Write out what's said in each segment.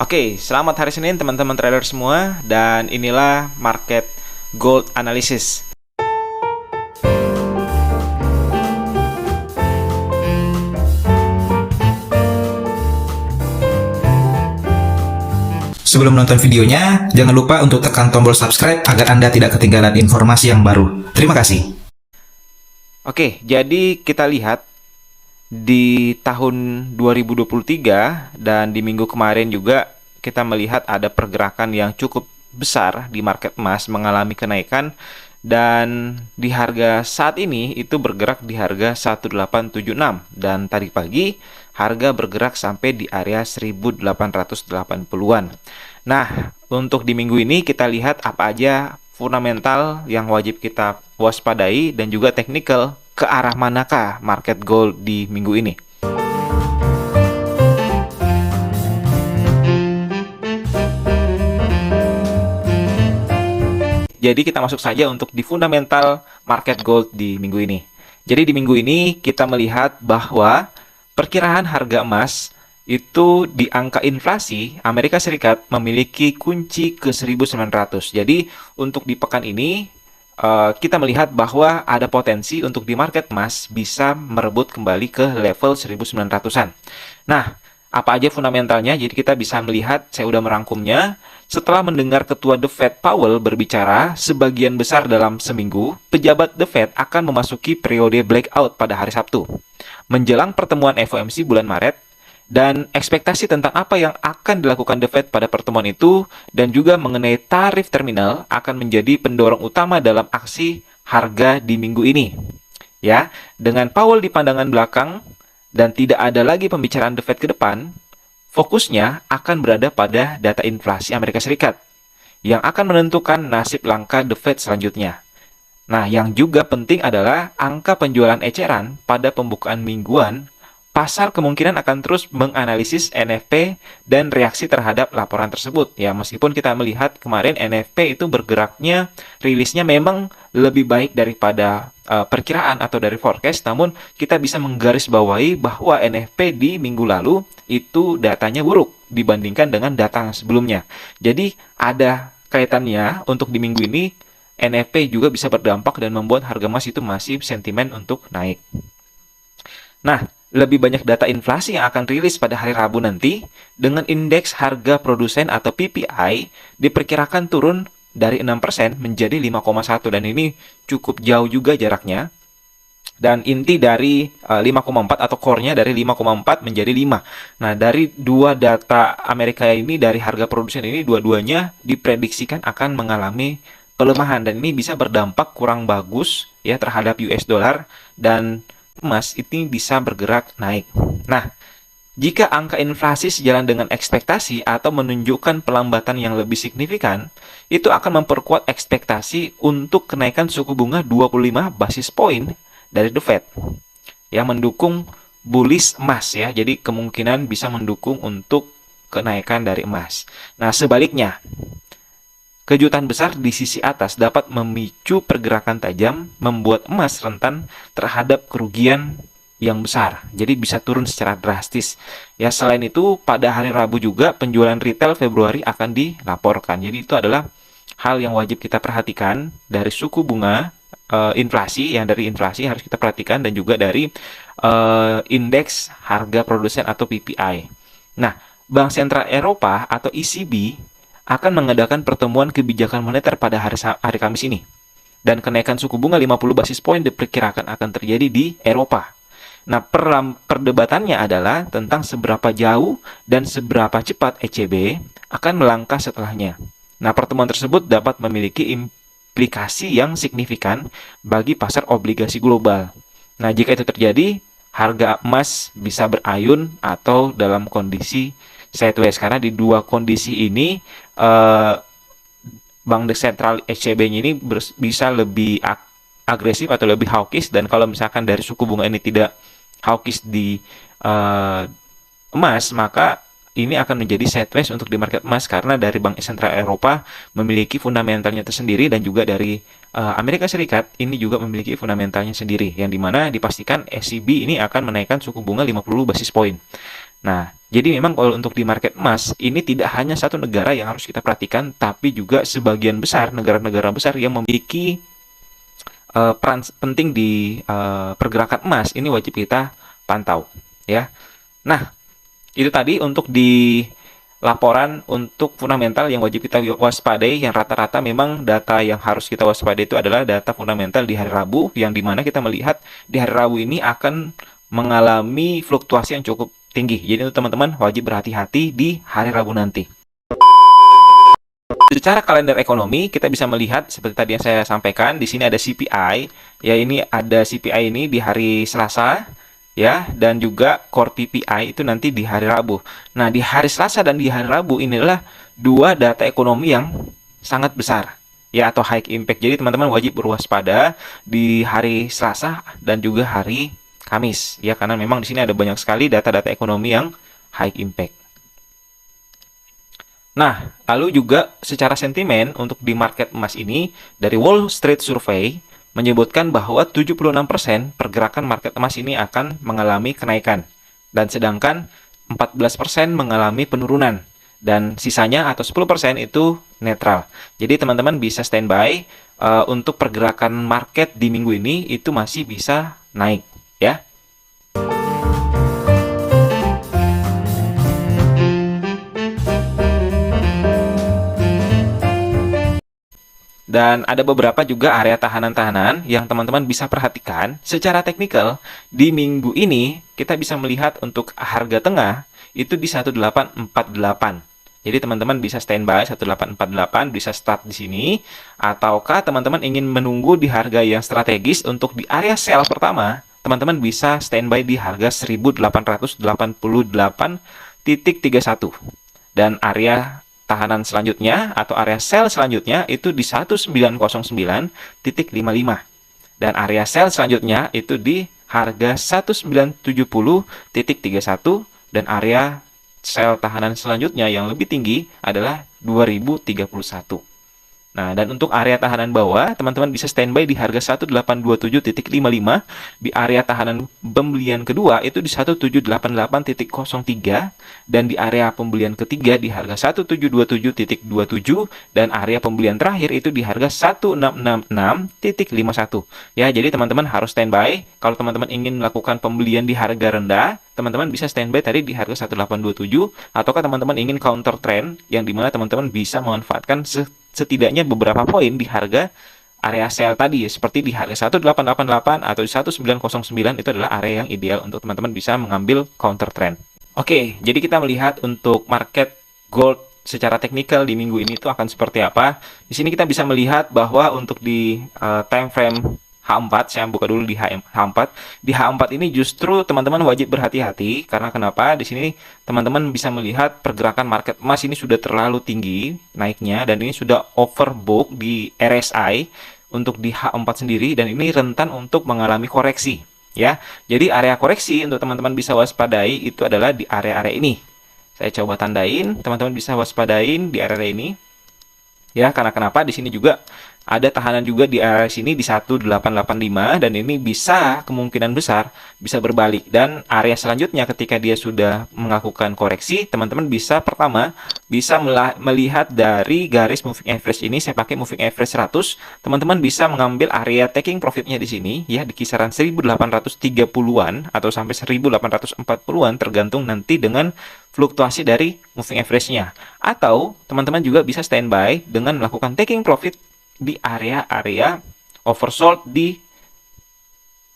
Oke, selamat hari Senin teman-teman trader semua, dan inilah market gold analysis. Sebelum menonton videonya, jangan lupa untuk tekan tombol subscribe agar Anda tidak ketinggalan informasi yang baru. Terima kasih. Oke, jadi kita lihat di tahun 2023 dan di minggu kemarin juga kita melihat ada pergerakan yang cukup besar di market emas mengalami kenaikan, dan di harga saat ini itu bergerak di harga 1876, dan tadi pagi harga bergerak sampai di area 1880-an. Nah, untuk di minggu ini kita lihat apa aja fundamental yang wajib kita waspadai dan juga technical, ke arah manakah market gold di minggu ini. Jadi kita masuk saja untuk di fundamental market gold di minggu ini. Jadi di minggu ini kita melihat bahwa perkiraan harga emas itu di angka inflasi Amerika Serikat memiliki kunci ke 1900. Jadi untuk di pekan ini kita melihat bahwa ada potensi untuk di market emas bisa merebut kembali ke level 1900-an. Nah, apa aja fundamentalnya? Jadi kita bisa melihat, saya udah merangkumnya. Setelah mendengar Ketua The Fed Powell berbicara sebagian besar dalam seminggu, pejabat The Fed akan memasuki periode blackout pada hari Sabtu. Menjelang pertemuan FOMC bulan Maret, dan ekspektasi tentang apa yang akan dilakukan The Fed pada pertemuan itu dan juga mengenai tarif terminal akan menjadi pendorong utama dalam aksi harga di minggu ini. Ya, dengan Powell di pandangan belakang dan tidak ada lagi pembicaraan The Fed ke depan, fokusnya akan berada pada data inflasi Amerika Serikat yang akan menentukan nasib langkah The Fed selanjutnya. Nah, yang juga penting adalah angka penjualan eceran pada pembukaan mingguan. Pasar kemungkinan akan terus menganalisis NFP dan reaksi terhadap laporan tersebut. Ya, meskipun kita melihat kemarin NFP itu bergeraknya, rilisnya memang lebih baik daripada perkiraan atau dari forecast, namun kita bisa menggarisbawahi bahwa NFP di minggu lalu itu datanya buruk dibandingkan dengan data sebelumnya. Jadi ada kaitannya untuk di minggu ini, NFP juga bisa berdampak dan membuat harga emas itu masih sentimen untuk naik. Nah, lebih banyak data inflasi yang akan rilis pada hari Rabu nanti, dengan indeks harga produsen atau PPI diperkirakan turun dari 6% menjadi 5,1, dan ini cukup jauh juga jaraknya. Dan inti dari 5,4 atau core-nya dari 5,4 menjadi 5. Nah, dari dua data Amerika ini, dari harga produsen ini, dua-duanya diprediksikan akan mengalami pelemahan, dan ini bisa berdampak kurang bagus ya terhadap US dollar, dan emas ini bisa bergerak naik. Nah, jika angka inflasi sejalan dengan ekspektasi atau menunjukkan pelambatan yang lebih signifikan, itu akan memperkuat ekspektasi untuk kenaikan suku bunga 25 basis point dari The Fed yang mendukung bullish emas ya. Jadi kemungkinan bisa mendukung untuk kenaikan dari emas. Nah, sebaliknya, kejutan besar di sisi atas dapat memicu pergerakan tajam, membuat emas rentan terhadap kerugian yang besar. Jadi bisa turun secara drastis. Ya, selain itu pada hari Rabu juga penjualan retail Februari akan dilaporkan. Jadi itu adalah hal yang wajib kita perhatikan dari suku bunga, inflasi, yang dari inflasi harus kita perhatikan, dan juga dari indeks harga produsen atau PPI. Nah, Bank Sentral Eropa atau ECB akan mengadakan pertemuan kebijakan moneter pada hari Kamis ini. Dan kenaikan suku bunga 50 basis point diperkirakan akan terjadi di Eropa. Nah, perdebatannya adalah tentang seberapa jauh dan seberapa cepat ECB akan melangkah setelahnya. Nah, pertemuan tersebut dapat memiliki implikasi yang signifikan bagi pasar obligasi global. Nah, jika itu terjadi, harga emas bisa berayun atau dalam kondisi sideways, karena di dua kondisi ini Bank Sentral ECB-nya ini bisa lebih agresif atau lebih hawkish, dan kalau misalkan dari suku bunga ini tidak hawkish di emas, maka ini akan menjadi sideways untuk di market emas, karena dari Bank Sentral Eropa memiliki fundamentalnya tersendiri, dan juga dari Amerika Serikat ini juga memiliki fundamentalnya sendiri, yang dimana dipastikan ECB ini akan menaikkan suku bunga 50 basis point. Nah, Jadi memang kalau untuk di market emas, ini tidak hanya satu negara yang harus kita perhatikan, tapi juga sebagian besar negara-negara besar yang memiliki peran penting di pergerakan emas. Ini wajib kita pantau, ya. Nah, itu tadi untuk di laporan untuk fundamental yang wajib kita waspadai, yang rata-rata memang data yang harus kita waspadai itu adalah data fundamental di hari Rabu, yang dimana kita melihat di hari Rabu ini akan mengalami fluktuasi yang cukup tinggi. Jadi untuk teman-teman wajib berhati-hati di hari Rabu nanti. Secara kalender ekonomi, kita bisa melihat seperti tadi yang saya sampaikan, di sini ada CPI, ya ini ada CPI ini di hari Selasa, ya, dan juga Core PPI itu nanti di hari Rabu. Nah, di hari Selasa dan di hari Rabu inilah dua data ekonomi yang sangat besar, ya, atau high impact. Jadi teman-teman wajib berwaspada di hari Selasa dan juga hari Kamis, ya, karena memang di sini ada banyak sekali data-data ekonomi yang high impact. Nah, lalu juga secara sentimen untuk di market emas ini, dari Wall Street Survey menyebutkan bahwa 76% pergerakan market emas ini akan mengalami kenaikan. Dan sedangkan 14% mengalami penurunan. Dan sisanya atau 10% itu netral. Jadi teman-teman bisa standby untuk pergerakan market di minggu ini itu masih bisa naik, ya. Dan ada beberapa juga area tahanan-tahanan yang teman-teman bisa perhatikan. Secara teknikal, di minggu ini kita bisa melihat untuk harga tengah itu di 1848. Jadi teman-teman bisa standby 1848, bisa start di sini. Ataukah teman-teman ingin menunggu di harga yang strategis untuk di area sell pertama, teman-teman bisa standby di harga 1888.31. Dan area tahanan selanjutnya atau area sell selanjutnya itu di 1909.55 dan area sell selanjutnya itu di harga 1970.31 dan area sell tahanan selanjutnya yang lebih tinggi adalah 2031. Nah, dan untuk area tahanan bawah, teman-teman bisa standby di harga 1827.55, di area tahanan pembelian kedua itu di 1788.03, dan di area pembelian ketiga di harga 1727.27, dan area pembelian terakhir itu di harga 1666.51. Ya, jadi teman-teman harus standby. Kalau teman-teman ingin melakukan pembelian di harga rendah, teman-teman bisa standby tadi di harga 1827, ataukah teman-teman ingin counter trend yang dimana teman-teman bisa memanfaatkan setidaknya beberapa poin di harga area sell tadi, seperti di harga 1888 atau di 1909 itu adalah area yang ideal untuk teman-teman bisa mengambil counter trend. Oke, jadi kita melihat untuk market gold secara teknikal di minggu ini itu akan seperti apa. Di sini kita bisa melihat bahwa untuk di time frame H4, saya buka dulu di H4. Di H4 ini justru teman-teman wajib berhati-hati karena kenapa? Di sini teman-teman bisa melihat pergerakan market emas ini sudah terlalu tinggi naiknya dan ini sudah overbook di RSI untuk di H4 sendiri dan ini rentan untuk mengalami koreksi, ya. Jadi area koreksi untuk teman-teman bisa waspadai itu adalah di area-area ini. Saya coba tandain, teman-teman bisa waspadain di area ini. Ya, karena kenapa? Di sini juga ada tahanan juga di area sini di 1885 dan ini bisa kemungkinan besar bisa berbalik dan area selanjutnya ketika dia sudah melakukan koreksi, teman-teman bisa pertama bisa melihat dari garis moving average ini. Saya pakai moving average 100. Teman-teman bisa mengambil area taking profitnya di sini ya di kisaran 1830-an atau sampai 1840-an tergantung nanti dengan fluktuasi dari moving average-nya. Atau teman-teman juga bisa standby dengan melakukan taking profit di area-area oversold di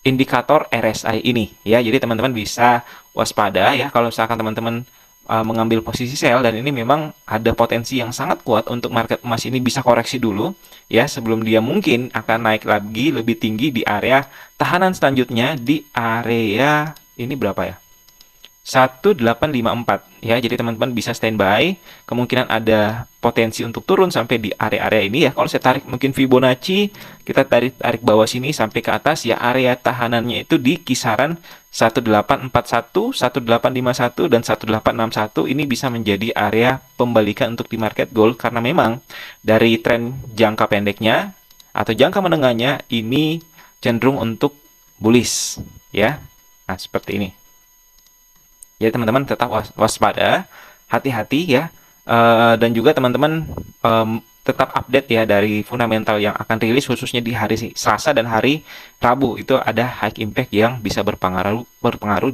indikator RSI ini ya. Jadi teman-teman bisa waspada ya kalau misalkan teman-teman mengambil posisi sell dan ini memang ada potensi yang sangat kuat untuk market emas ini bisa koreksi dulu ya sebelum dia mungkin akan naik lagi lebih tinggi di area tahanan selanjutnya di area ini berapa ya? 1854 ya. Jadi teman-teman bisa standby, kemungkinan ada potensi untuk turun sampai di area-area ini ya. Kalau saya tarik mungkin Fibonacci, kita tarik bawah sini sampai ke atas ya, area tahanannya itu di kisaran 1841, 1851 dan 1861. Ini bisa menjadi area pembalikan untuk di market gold karena memang dari tren jangka pendeknya atau jangka menengahnya ini cenderung untuk bullish ya. Nah, seperti ini. Jadi teman-teman tetap waspada, hati-hati ya. Dan juga teman-teman tetap update ya dari fundamental yang akan rilis khususnya di hari Selasa dan hari Rabu. Itu ada high impact yang bisa berpengaruh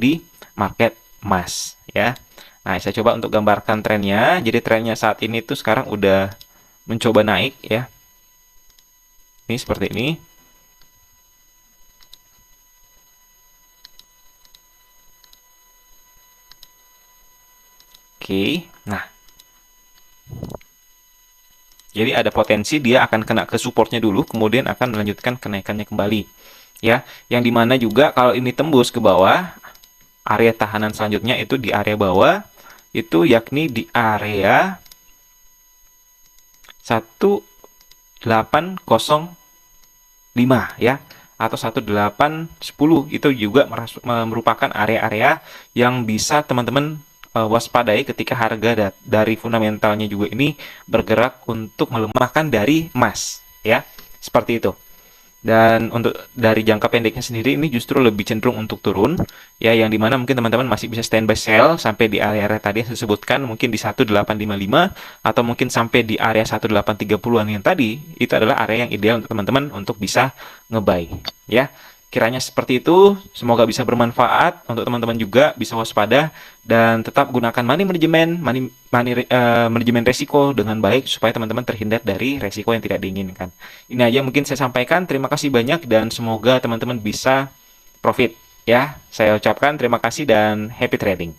di market emas ya. Nah, saya coba untuk gambarkan trennya. Jadi trennya saat ini tuh sekarang udah mencoba naik ya. Ini seperti ini. Oke, nah. Jadi ada potensi dia akan kena ke supportnya dulu, kemudian akan melanjutkan kenaikannya kembali. Ya, yang dimana juga kalau ini tembus ke bawah, area tahanan selanjutnya itu di area bawah, itu yakni di area 1805 ya, atau 1810 itu juga merupakan area-area yang bisa teman-teman waspadai ketika harga dari fundamentalnya juga ini bergerak untuk melemahkan dari emas ya, seperti itu. Dan untuk dari jangka pendeknya sendiri ini justru lebih cenderung untuk turun ya, yang dimana mungkin teman-teman masih bisa standby sell sampai di area tadi yang saya sebutkan, mungkin di 1855 atau mungkin sampai di area 1830-an yang tadi. Itu adalah area yang ideal untuk teman-teman untuk bisa ngebuy ya. Kiranya seperti itu, semoga bisa bermanfaat untuk teman-teman juga, bisa waspada dan tetap gunakan money manajemen resiko dengan baik supaya teman-teman terhindar dari resiko yang tidak diinginkan. Ini aja mungkin saya sampaikan. Terima kasih banyak dan semoga teman-teman bisa profit ya. Saya ucapkan terima kasih dan happy trading.